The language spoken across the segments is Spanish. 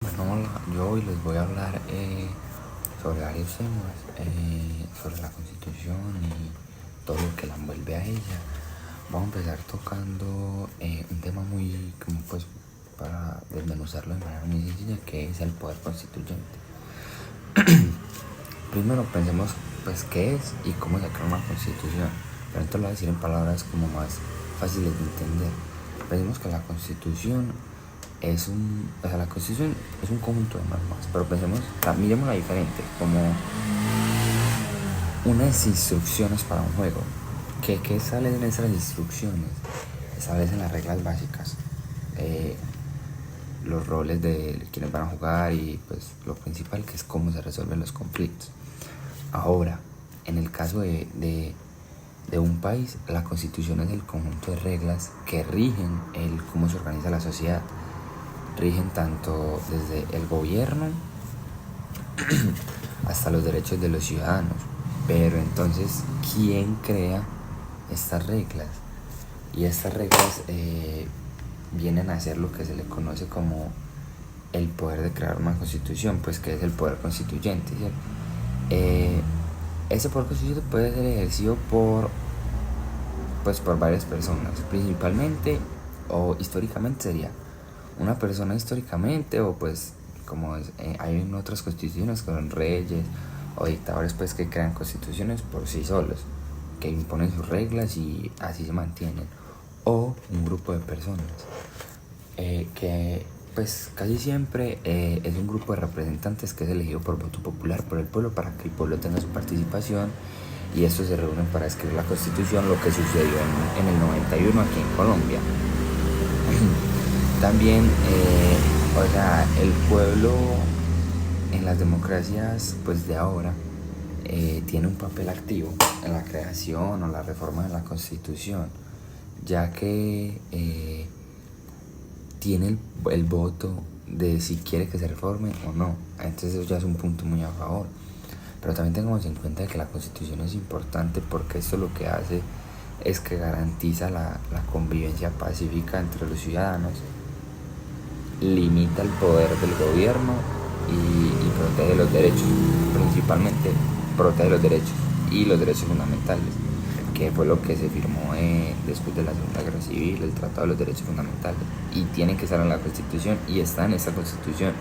Bueno, yo hoy les voy a hablar sobre varios temas, sobre la Constitución y todo lo que la envuelve a ella. Vamos a empezar tocando un tema muy, como pues, para desmenuzarlo de manera muy sencilla, que es el poder constituyente. Primero pensemos, pues, qué es y cómo se crea una constitución. Pero esto lo voy a decir en palabras como más fáciles de entender. Pensemos que la constitución la constitución es un conjunto de normas, pero pensemos, miremosla diferente, como unas instrucciones para un juego. ¿Qué salen en esas instrucciones? Establecen las reglas básicas, los roles de quienes van a jugar y pues lo principal, que es cómo se resuelven los conflictos. Ahora, en el caso de un país, la constitución es el conjunto de reglas que rigen cómo se organiza la sociedad. Rigen tanto desde el gobierno hasta los derechos de los ciudadanos. Pero entonces, ¿quién crea estas reglas? Y estas reglas vienen a ser lo que se le conoce como el poder de crear una constitución, pues que es el poder constituyente, ¿cierto? Ese poder constituyente puede ser ejercido por varias personas, principalmente o históricamente sería una persona históricamente, o pues como hay en otras constituciones con reyes o dictadores pues que crean constituciones por sí solos, que imponen sus reglas y así se mantienen, o un grupo de personas que pues casi siempre es un grupo de representantes que es elegido por voto popular por el pueblo para que el pueblo tenga su participación, y estos se reúnen para escribir la constitución, lo que sucedió en el 91 aquí en Colombia. También, el pueblo en las democracias pues de ahora tiene un papel activo en la creación o la reforma de la constitución, ya que tiene el voto de si quiere que se reforme o no. Entonces eso ya es un punto muy a favor. Pero también tengamos en cuenta que la constitución es importante porque esto lo que hace es que garantiza la convivencia pacífica entre los ciudadanos, limita el poder del gobierno y protege los derechos, principalmente protege los derechos y los derechos fundamentales, que fue lo que se firmó después de la Segunda Guerra Civil, el Tratado de los Derechos Fundamentales, y tienen que estar en la Constitución y está en esta Constitución.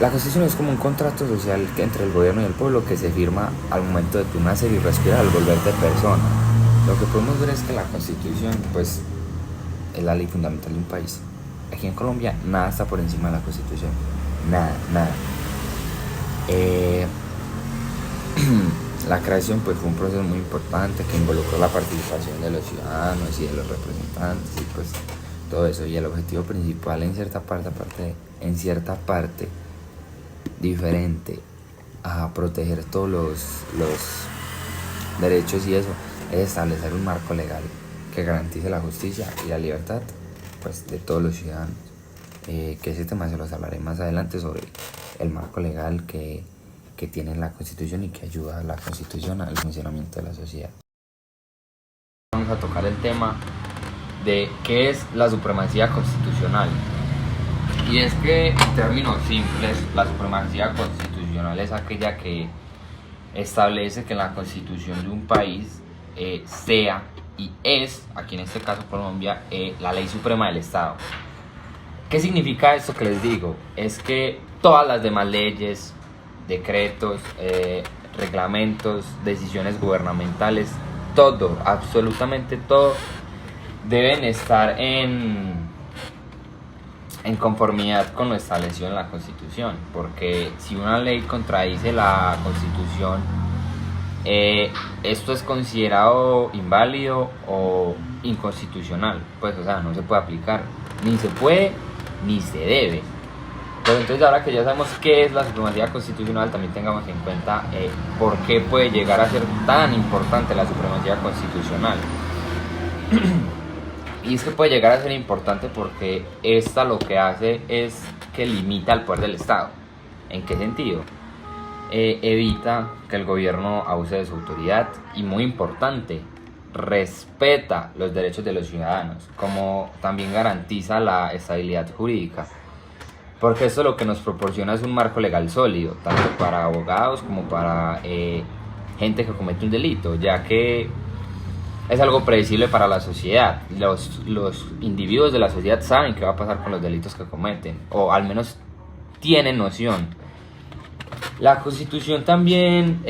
La Constitución es como un contrato social entre el gobierno y el pueblo que se firma al momento de tu nacer y respirar al volverte persona. Lo que podemos ver es que la Constitución pues es la ley fundamental de un país. Aquí en Colombia nada está por encima de la Constitución, nada. La creación pues fue un proceso muy importante que involucró la participación de los ciudadanos y de los representantes y pues todo eso, y el objetivo principal en cierta parte diferente a proteger todos los derechos y eso, es establecer un marco legal que garantice la justicia y la libertad pues de todos los ciudadanos, que ese tema se los hablaré más adelante sobre el marco legal que tiene la Constitución y que ayuda a la Constitución al funcionamiento de la sociedad. Vamos a tocar el tema de qué es la supremacía constitucional. Y es que, en términos simples, la supremacía constitucional es aquella que establece que la constitución de un país sea y es, aquí en este caso Colombia, la ley suprema del Estado. ¿Qué significa esto que les digo? Es que todas las demás leyes, decretos, reglamentos, decisiones gubernamentales, todo, absolutamente todo, deben estar en conformidad con lo establecido en la Constitución, porque si una ley contradice la Constitución, esto es considerado inválido o inconstitucional, pues o sea, no se puede aplicar, ni se puede ni se debe. Pero entonces, ahora que ya sabemos qué es la supremacía constitucional, también tengamos en cuenta por qué puede llegar a ser tan importante la supremacía constitucional. Y es que puede llegar a ser importante porque esta lo que hace es que limita el poder del Estado. ¿En qué sentido? Evita que el gobierno abuse de su autoridad y, muy importante, respeta los derechos de los ciudadanos, como también garantiza la estabilidad jurídica. porque esto lo que nos proporciona es un marco legal sólido, tanto para abogados como para gente que comete un delito, ya que es algo predecible para la sociedad. Los individuos de la sociedad saben qué va a pasar con los delitos que cometen, o al menos tienen noción. La Constitución también,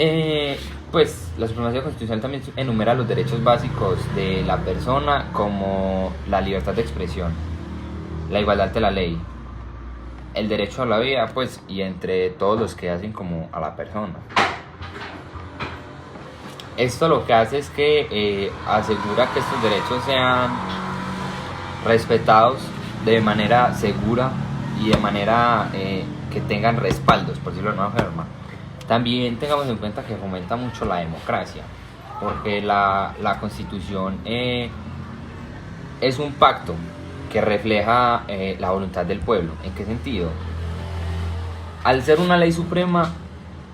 pues la supremacía constitucional también enumera los derechos básicos de la persona, como la libertad de expresión, la igualdad ante la ley, el derecho a la vida, pues, y entre todos los que hacen como a la persona. Esto lo que hace es que asegura que estos derechos sean respetados de manera segura y de manera que tengan respaldos, por decirlo de alguna forma. También tengamos en cuenta que fomenta mucho la democracia, porque la Constitución es un pacto que refleja la voluntad del pueblo. ¿En qué sentido? Al ser una ley suprema,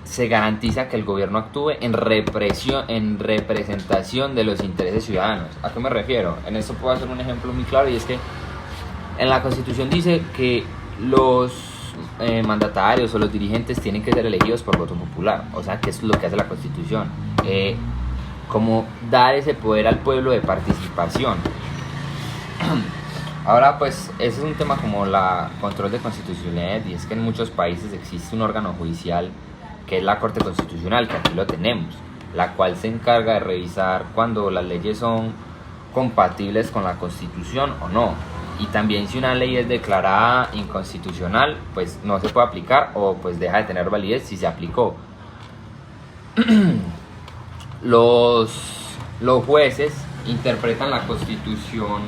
se garantiza que el gobierno actúe en representación de los intereses ciudadanos. ¿A qué me refiero? En esto puedo hacer un ejemplo muy claro, y es que en la Constitución dice que los mandatarios o los dirigentes tienen que ser elegidos por voto popular. O sea, que eso es lo que hace la Constitución, como dar ese poder al pueblo de participación. Ahora, pues, ese es un tema como la control de constitucionalidad, y es que en muchos países existe un órgano judicial que es la Corte Constitucional, que aquí lo tenemos, la cual se encarga de revisar cuando las leyes son compatibles con la Constitución o no, y también si una ley es declarada inconstitucional, pues no se puede aplicar, o pues deja de tener validez si se aplicó. Los jueces interpretan la Constitución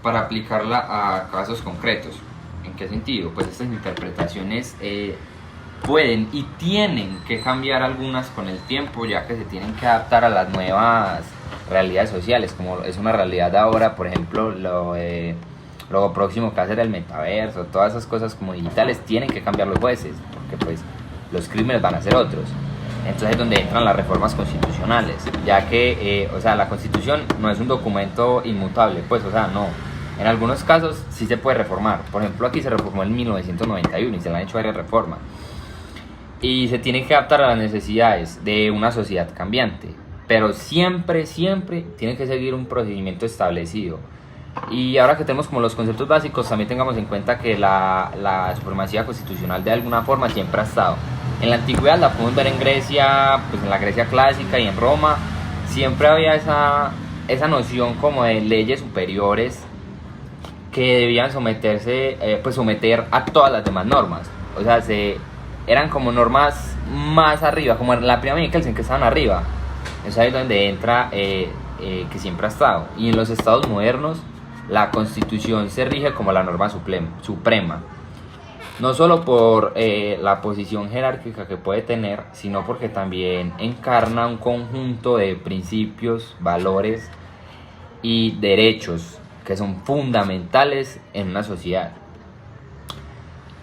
para aplicarla a casos concretos. ¿En qué sentido? Pues estas interpretaciones pueden y tienen que cambiar algunas con el tiempo, ya que se tienen que adaptar a las nuevas realidades sociales, como es una realidad ahora, por ejemplo, lo próximo que va a ser el metaverso, todas esas cosas como digitales, tienen que cambiar los jueces, porque pues los crímenes van a ser otros. Entonces es donde entran las reformas constitucionales, ya que, o sea, la Constitución no es un documento inmutable, pues, o sea, no. En algunos casos sí se puede reformar. Por ejemplo, aquí se reformó en 1991 y se le han hecho varias reformas. Y se tiene que adaptar a las necesidades de una sociedad cambiante, pero siempre tiene que seguir un procedimiento establecido. Y ahora que tenemos como los conceptos básicos, también tengamos en cuenta que la supremacía constitucional de alguna forma siempre ha estado. En la antigüedad la podemos ver en Grecia, pues en la Grecia clásica, y en Roma siempre había esa noción como de leyes superiores que debían someter a todas las demás normas. O sea, eran como normas más arriba, como en la pirámide de Kelsen, que estaban arriba. Es ahí donde entra que siempre ha estado. Y en los estados modernos, la Constitución se rige como la norma suprema. No solo por la posición jerárquica que puede tener, sino porque también encarna un conjunto de principios, valores y derechos que son fundamentales en una sociedad.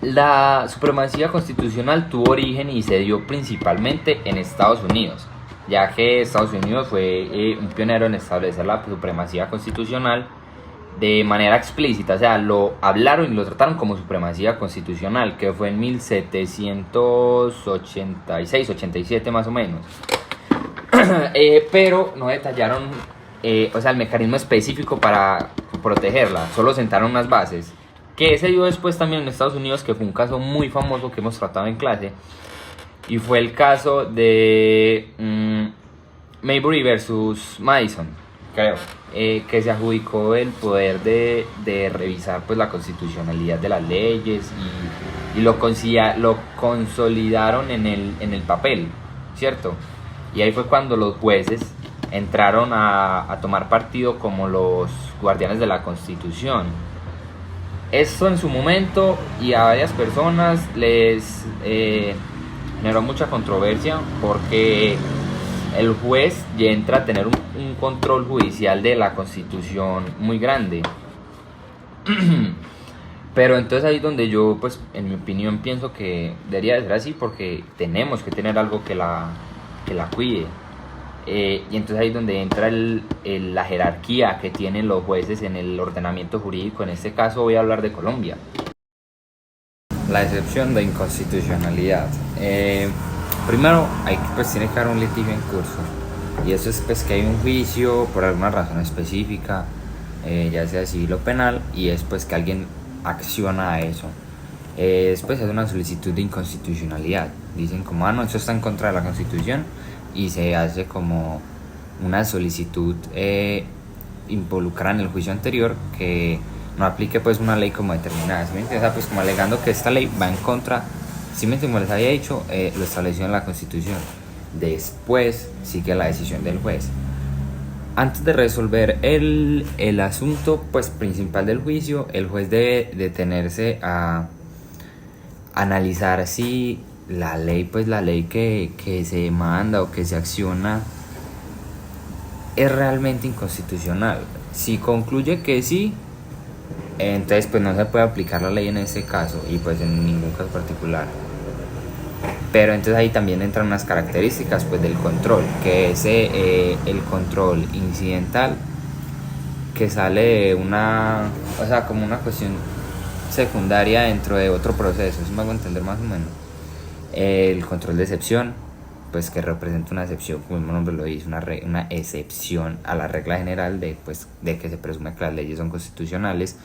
La supremacía constitucional tuvo origen y se dio principalmente en Estados Unidos, ya que Estados Unidos fue un pionero en establecer la supremacía constitucional de manera explícita. O sea, lo hablaron y lo trataron como supremacía constitucional, que fue en 1786-87 más o menos. Pero no detallaron o sea, el mecanismo específico para protegerla, solo sentaron unas bases, que se dio después también en Estados Unidos, que fue un caso muy famoso que hemos tratado en clase, y fue el caso de Maybury versus Madison, creo, que se adjudicó el poder de revisar pues la constitucionalidad de las leyes, y lo consolidaron en el papel, ¿cierto? Y ahí fue cuando los jueces entraron a tomar partido como los guardianes de la Constitución. Esto en su momento y a varias personas les generó mucha controversia, porque el juez ya entra a tener un control judicial de la Constitución muy grande. Pero entonces ahí es donde yo, pues en mi opinión, pienso que debería de ser así, porque tenemos que tener algo que la cuide. Y entonces ahí es donde entra la jerarquía que tienen los jueces en el ordenamiento jurídico. En este caso voy a hablar de Colombia. la excepción de inconstitucionalidad. Primero, pues, tiene que haber un litigio en curso. Y eso es pues que hay un juicio por alguna razón específica, ya sea civil o penal, y es pues que alguien acciona a eso. Después es una solicitud de inconstitucionalidad. Dicen como, no, eso está en contra de la Constitución, y se hace como una solicitud involucrada en el juicio anterior que no aplique pues una ley como determinada, ¿sí me entiendes? O sea, pues como alegando que esta ley va en contra, simplemente como les había dicho, lo establecido en la Constitución. Después sigue la decisión del juez. Antes de resolver el asunto pues principal del juicio, el juez debe detenerse a analizar si la ley, pues la ley que se demanda o que se acciona es realmente inconstitucional. Si concluye que sí, entonces pues no se puede aplicar la ley en ese caso, y pues en ningún caso particular. Pero entonces ahí también entran unas características pues del control, que es el control incidental, que sale de una, o sea, como una cuestión secundaria dentro de otro proceso, eso me hago entender más o menos. El control de excepción, pues que representa una excepción, como el mismo nombre lo dice, una excepción a la regla general de que se presume que las leyes son constitucionales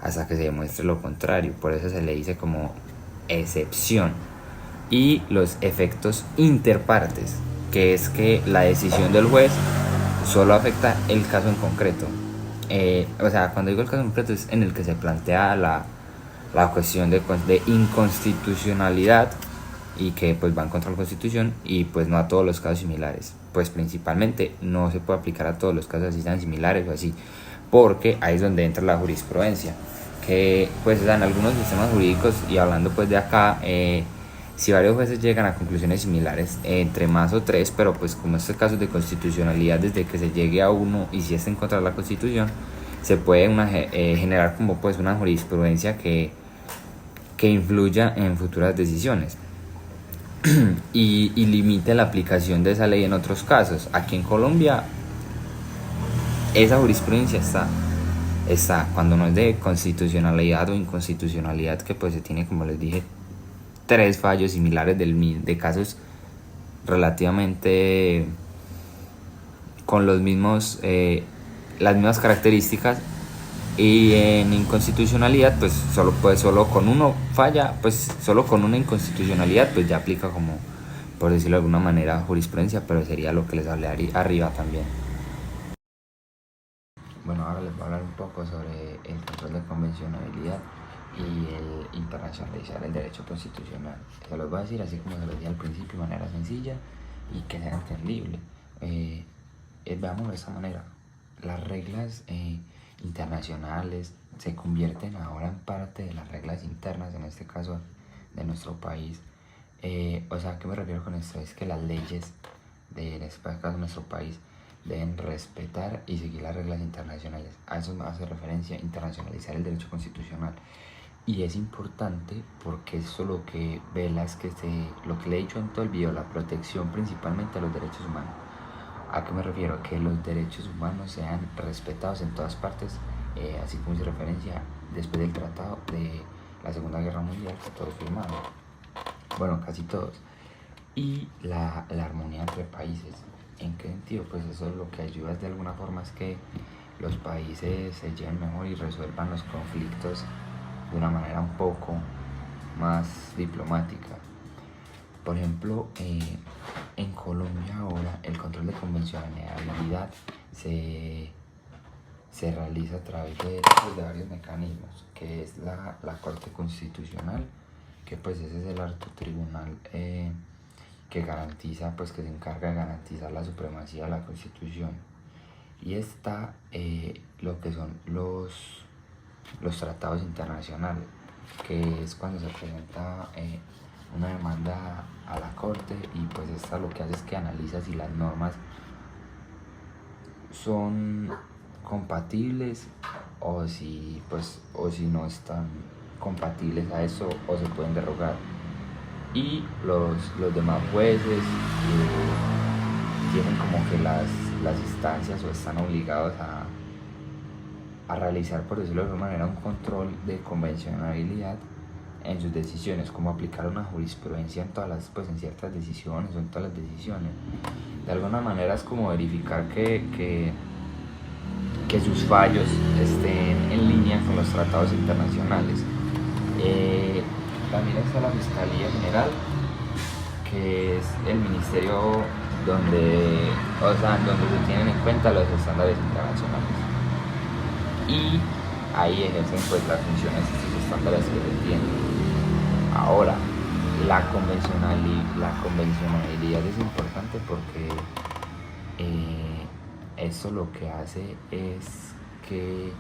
hasta que se demuestre lo contrario, por eso se le dice como excepción. Y los efectos interpartes, que es que la decisión del juez solo afecta el caso en concreto. O sea, cuando digo el caso en concreto es en el que se plantea la cuestión de inconstitucionalidad, y que pues va en contra de la Constitución, y pues no a todos los casos similares. Pues principalmente no se puede aplicar a todos los casos así tan similares o así, porque ahí es donde entra la jurisprudencia, que pues en algunos sistemas jurídicos, y hablando pues de acá, si varios jueces llegan a conclusiones similares, entre más o tres, pero pues como estos casos de constitucionalidad, desde que se llegue a uno y si está en contra de la Constitución, se puede generar como pues una jurisprudencia que influya en futuras decisiones y limite la aplicación de esa ley en otros casos. Aquí en Colombia esa jurisprudencia está cuando no es de constitucionalidad o inconstitucionalidad, que pues se tiene, como les dije, 3 fallos similares de casos relativamente con los mismos las mismas características. Y en inconstitucionalidad pues solo con uno falla, pues solo con una inconstitucionalidad pues ya aplica, como por decirlo de alguna manera, jurisprudencia, pero sería lo que les hablé arriba también. Bueno, ahora les voy a hablar un poco sobre el control de convencionalidad y el internacionalizar el derecho constitucional. Se los voy a decir así como se los dije al principio, de manera sencilla y que sea entendible. Veámoslo de esta manera. Las reglas internacionales se convierten ahora en parte de las reglas internas, en este caso de nuestro país. O sea, ¿a qué me refiero con esto? Es que las leyes en este caso de nuestro país deben respetar y seguir las reglas internacionales. A eso me hace referencia internacionalizar el derecho constitucional. Y es importante porque eso lo que vela es que lo que le he dicho en todo el video, la protección principalmente a los derechos humanos. ¿A qué me refiero? Que los derechos humanos sean respetados en todas partes, así como hice referencia después del tratado de la Segunda Guerra Mundial que todos firmaron, bueno, casi todos, y la armonía entre países. ¿En qué sentido? Pues eso lo que ayuda de alguna forma es que los países se lleven mejor y resuelvan los conflictos de una manera un poco más diplomática. Por ejemplo, en Colombia ahora el control de convencionalidad se realiza a través de varios mecanismos, que es la Corte Constitucional, que pues ese es el alto tribunal que garantiza, pues que se encarga de garantizar la supremacía de la Constitución. Y está lo que son los tratados internacionales, que es cuando se presenta una demanda a la corte, y pues esta lo que hace es que analiza si las normas son compatibles o si no están compatibles a eso o se pueden derogar. Y los demás jueces tienen como que las instancias o están obligados a realizar, por decirlo de alguna manera, un control de convencionalidad en sus decisiones, como aplicar una jurisprudencia en todas las, pues en ciertas decisiones o en todas las decisiones. De alguna manera es como verificar que sus fallos estén en línea con los tratados internacionales. También está la Fiscalía General, que es el ministerio donde se tienen en cuenta los estándares internacionales. Y ahí ejercen pues las funciones de estos estándares que se tienen. Ahora, la convencionalidad es importante porque eso lo que hace es que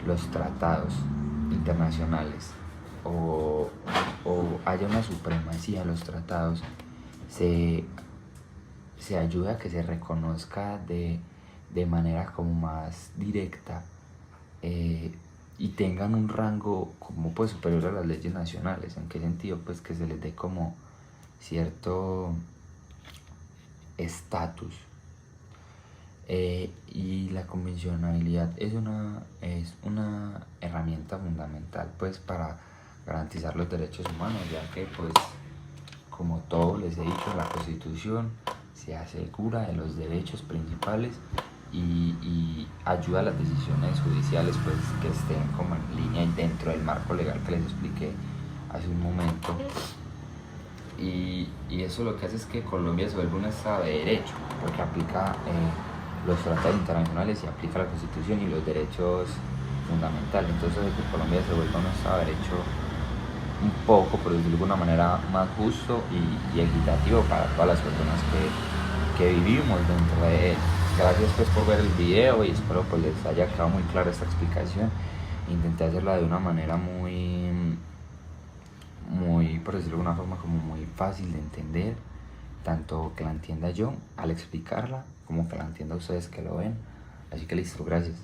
los tratados internacionales o haya una supremacía de los tratados, se ayuda a que se reconozca de manera como más directa y tengan un rango como pues superior a las leyes nacionales. ¿En qué sentido? Pues que se les dé como cierto estatus. Y la convencionalidad es una herramienta fundamental pues para garantizar los derechos humanos, ya que pues como todo les he dicho, la Constitución se asegura de los derechos principales y ayuda a las decisiones judiciales pues que estén como en línea y dentro del marco legal que les expliqué hace un momento. Y eso lo que hace es que Colombia se vuelva un estado de derecho, porque aplica los tratados internacionales y aplica la Constitución y los derechos fundamentales. Entonces que Colombia se vuelva un estado de derecho un poco, por decirlo de alguna manera, más justo y equitativo para todas las personas que vivimos dentro de él. Gracias pues por ver el video y espero pues les haya quedado muy clara esta explicación. Intenté hacerla de una manera muy, por decirlo de alguna forma, como muy fácil de entender, tanto que la entienda yo al explicarla como que la entienda ustedes que lo ven. Así que listo, gracias.